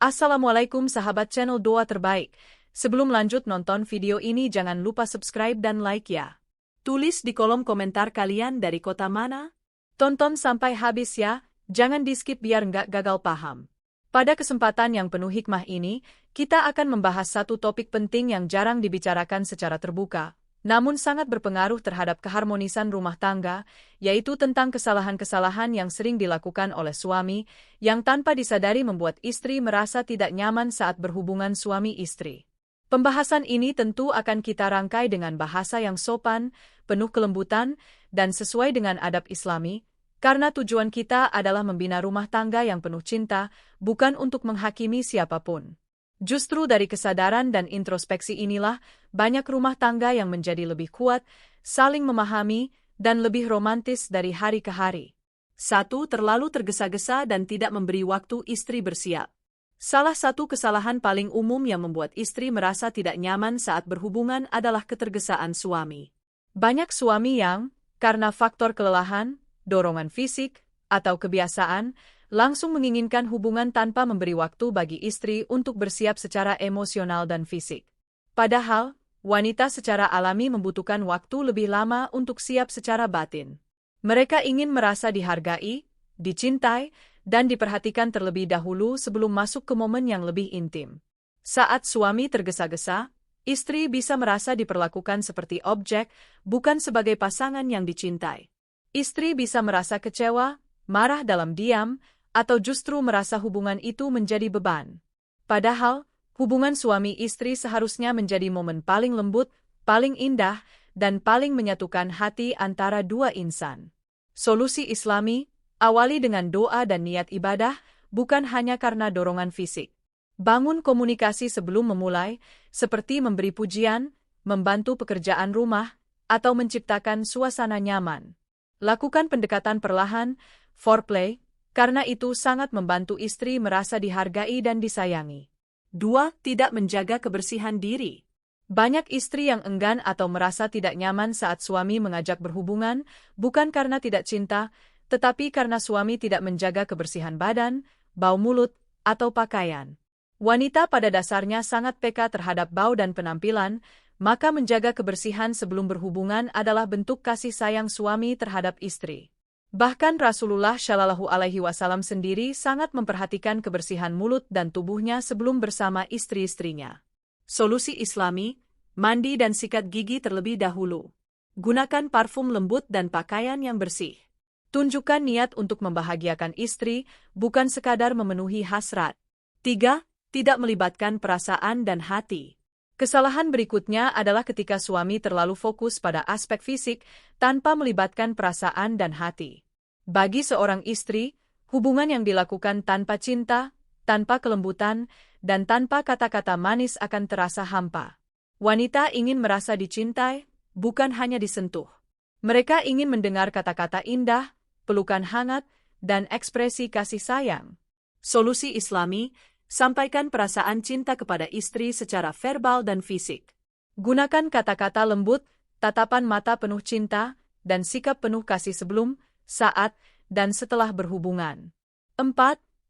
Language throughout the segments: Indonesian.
Assalamualaikum sahabat channel Doa Terbaik. Sebelum lanjut nonton video ini jangan lupa subscribe dan like ya. Tulis di kolom komentar kalian dari kota mana. Tonton sampai habis ya, jangan di-skip biar nggak gagal paham. Pada kesempatan yang penuh hikmah ini, kita akan membahas satu topik penting yang jarang dibicarakan secara terbuka, namun sangat berpengaruh terhadap keharmonisan rumah tangga, yaitu tentang kesalahan-kesalahan yang sering dilakukan oleh suami, yang tanpa disadari membuat istri merasa tidak nyaman saat berhubungan suami istri. Pembahasan ini tentu akan kita rangkai dengan bahasa yang sopan, penuh kelembutan, dan sesuai dengan adab Islami, karena tujuan kita adalah membina rumah tangga yang penuh cinta, bukan untuk menghakimi siapapun. Justru dari kesadaran dan introspeksi inilah, banyak rumah tangga yang menjadi lebih kuat, saling memahami, dan lebih romantis dari hari ke hari. 1. Terlalu tergesa-gesa dan tidak memberi waktu istri bersiap. Salah satu kesalahan paling umum yang membuat istri merasa tidak nyaman saat berhubungan adalah ketergesaan suami. Banyak suami yang, karena faktor kelelahan, dorongan fisik, atau kebiasaan, langsung menginginkan hubungan tanpa memberi waktu bagi istri untuk bersiap secara emosional dan fisik. Padahal, wanita secara alami membutuhkan waktu lebih lama untuk siap secara batin. Mereka ingin merasa dihargai, dicintai, dan diperhatikan terlebih dahulu sebelum masuk ke momen yang lebih intim. Saat suami tergesa-gesa, istri bisa merasa diperlakukan seperti objek, bukan sebagai pasangan yang dicintai. Istri bisa merasa kecewa, marah dalam diam, atau justru merasa hubungan itu menjadi beban. Padahal, hubungan suami istri seharusnya menjadi momen paling lembut, paling indah, dan paling menyatukan hati antara dua insan. Solusi Islami, awali dengan doa dan niat ibadah, bukan hanya karena dorongan fisik. Bangun komunikasi sebelum memulai, seperti memberi pujian, membantu pekerjaan rumah, atau menciptakan suasana nyaman. Lakukan pendekatan perlahan, foreplay, karena itu sangat membantu istri merasa dihargai dan disayangi. 2. Tidak menjaga kebersihan diri. Banyak istri yang enggan atau merasa tidak nyaman saat suami mengajak berhubungan, bukan karena tidak cinta, tetapi karena suami tidak menjaga kebersihan badan, bau mulut, atau pakaian. Wanita pada dasarnya sangat peka terhadap bau dan penampilan, maka menjaga kebersihan sebelum berhubungan adalah bentuk kasih sayang suami terhadap istri. Bahkan Rasulullah Shallallahu Alaihi Wasallam sendiri sangat memperhatikan kebersihan mulut dan tubuhnya sebelum bersama istri-istrinya. Solusi Islami, mandi dan sikat gigi terlebih dahulu. Gunakan parfum lembut dan pakaian yang bersih. Tunjukkan niat untuk membahagiakan istri, bukan sekadar memenuhi hasrat. 3. Tidak melibatkan perasaan dan hati. Kesalahan berikutnya adalah ketika suami terlalu fokus pada aspek fisik, tanpa melibatkan perasaan dan hati. Bagi seorang istri, hubungan yang dilakukan tanpa cinta, tanpa kelembutan, dan tanpa kata-kata manis akan terasa hampa. Wanita ingin merasa dicintai, bukan hanya disentuh. Mereka ingin mendengar kata-kata indah, pelukan hangat, dan ekspresi kasih sayang. Solusi Islami, sampaikan perasaan cinta kepada istri secara verbal dan fisik. Gunakan kata-kata lembut, tatapan mata penuh cinta, dan sikap penuh kasih sebelum, saat, dan setelah berhubungan. 4.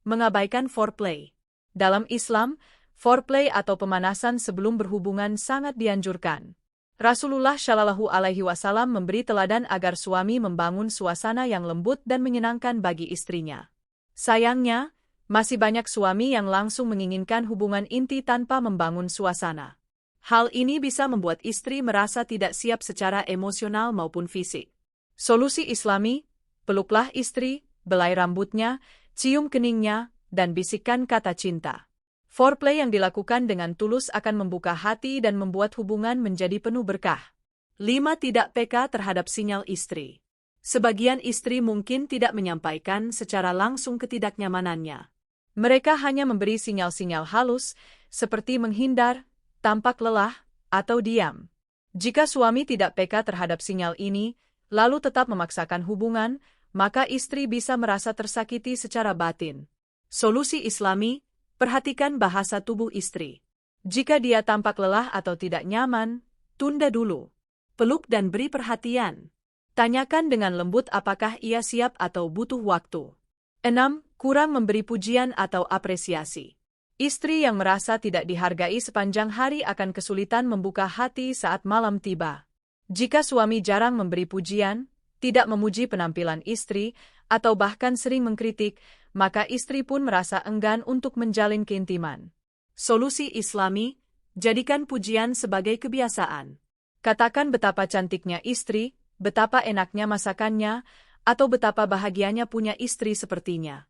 Mengabaikan foreplay. Dalam Islam, foreplay atau pemanasan sebelum berhubungan sangat dianjurkan. Rasulullah Shallallahu Alaihi Wasallam memberi teladan agar suami membangun suasana yang lembut dan menyenangkan bagi istrinya. Sayangnya, masih banyak suami yang langsung menginginkan hubungan inti tanpa membangun suasana. Hal ini bisa membuat istri merasa tidak siap secara emosional maupun fisik. Solusi Islami, peluklah istri, belai rambutnya, cium keningnya, dan bisikkan kata cinta. Foreplay yang dilakukan dengan tulus akan membuka hati dan membuat hubungan menjadi penuh berkah. 5. Tidak peka terhadap sinyal istri. Sebagian istri mungkin tidak menyampaikan secara langsung ketidaknyamanannya. Mereka hanya memberi sinyal-sinyal halus, seperti menghindar, tampak lelah, atau diam. Jika suami tidak peka terhadap sinyal ini, lalu tetap memaksakan hubungan, maka istri bisa merasa tersakiti secara batin. Solusi Islami, perhatikan bahasa tubuh istri. Jika dia tampak lelah atau tidak nyaman, tunda dulu. Peluk dan beri perhatian. Tanyakan dengan lembut apakah ia siap atau butuh waktu. 6. Kurang memberi pujian atau apresiasi. Istri yang merasa tidak dihargai sepanjang hari akan kesulitan membuka hati saat malam tiba. Jika suami jarang memberi pujian, tidak memuji penampilan istri, atau bahkan sering mengkritik, maka istri pun merasa enggan untuk menjalin keintiman. Solusi Islami, jadikan pujian sebagai kebiasaan. Katakan betapa cantiknya istri, betapa enaknya masakannya, atau betapa bahagianya punya istri sepertinya.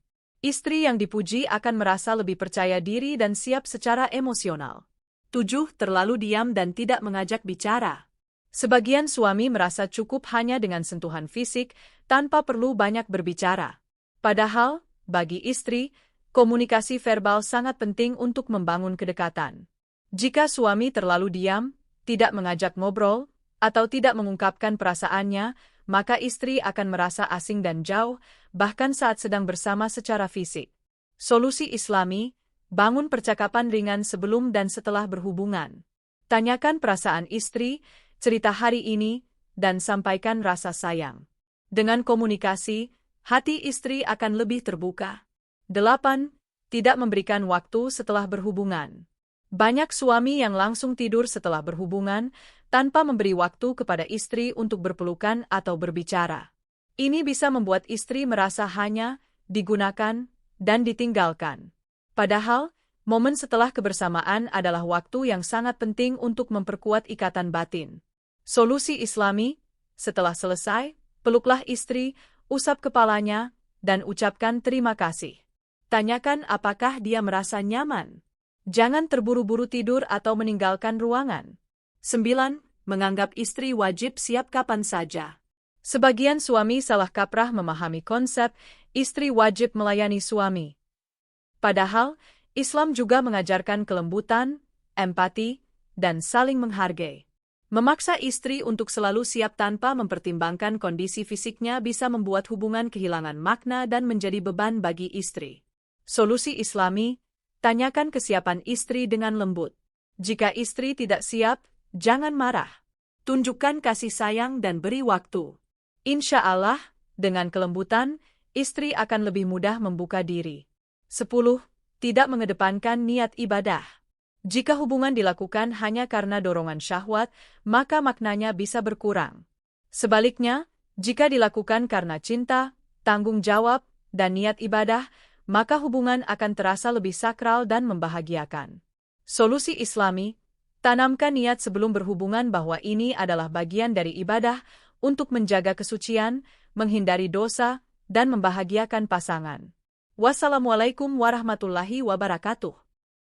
Istri yang dipuji akan merasa lebih percaya diri dan siap secara emosional. 7. Terlalu diam dan tidak mengajak bicara. Sebagian suami merasa cukup hanya dengan sentuhan fisik, tanpa perlu banyak berbicara. Padahal, bagi istri, komunikasi verbal sangat penting untuk membangun kedekatan. Jika suami terlalu diam, tidak mengajak ngobrol, atau tidak mengungkapkan perasaannya, maka istri akan merasa asing dan jauh, bahkan saat sedang bersama secara fisik. Solusi Islami, bangun percakapan ringan sebelum dan setelah berhubungan. Tanyakan perasaan istri, cerita hari ini, dan sampaikan rasa sayang. Dengan komunikasi, hati istri akan lebih terbuka. 8. Tidak memberikan waktu setelah berhubungan. Banyak suami yang langsung tidur setelah berhubungan, tanpa memberi waktu kepada istri untuk berpelukan atau berbicara. Ini bisa membuat istri merasa hanya digunakan dan ditinggalkan. Padahal, momen setelah kebersamaan adalah waktu yang sangat penting untuk memperkuat ikatan batin. Solusi Islami, setelah selesai, peluklah istri, usap kepalanya, dan ucapkan terima kasih. Tanyakan apakah dia merasa nyaman. Jangan terburu-buru tidur atau meninggalkan ruangan. 9. Menganggap istri wajib siap kapan saja. Sebagian suami salah kaprah memahami konsep istri wajib melayani suami. Padahal, Islam juga mengajarkan kelembutan, empati, dan saling menghargai. Memaksa istri untuk selalu siap tanpa mempertimbangkan kondisi fisiknya bisa membuat hubungan kehilangan makna dan menjadi beban bagi istri. Solusi Islami, tanyakan kesiapan istri dengan lembut. Jika istri tidak siap, jangan marah. Tunjukkan kasih sayang dan beri waktu. Insya Allah, dengan kelembutan, istri akan lebih mudah membuka diri. 10. Tidak mengedepankan niat ibadah. Jika hubungan dilakukan hanya karena dorongan syahwat, maka maknanya bisa berkurang. Sebaliknya, jika dilakukan karena cinta, tanggung jawab, dan niat ibadah, maka hubungan akan terasa lebih sakral dan membahagiakan. Solusi Islami, tanamkan niat sebelum berhubungan bahwa ini adalah bagian dari ibadah untuk menjaga kesucian, menghindari dosa, dan membahagiakan pasangan. Wassalamualaikum warahmatullahi wabarakatuh.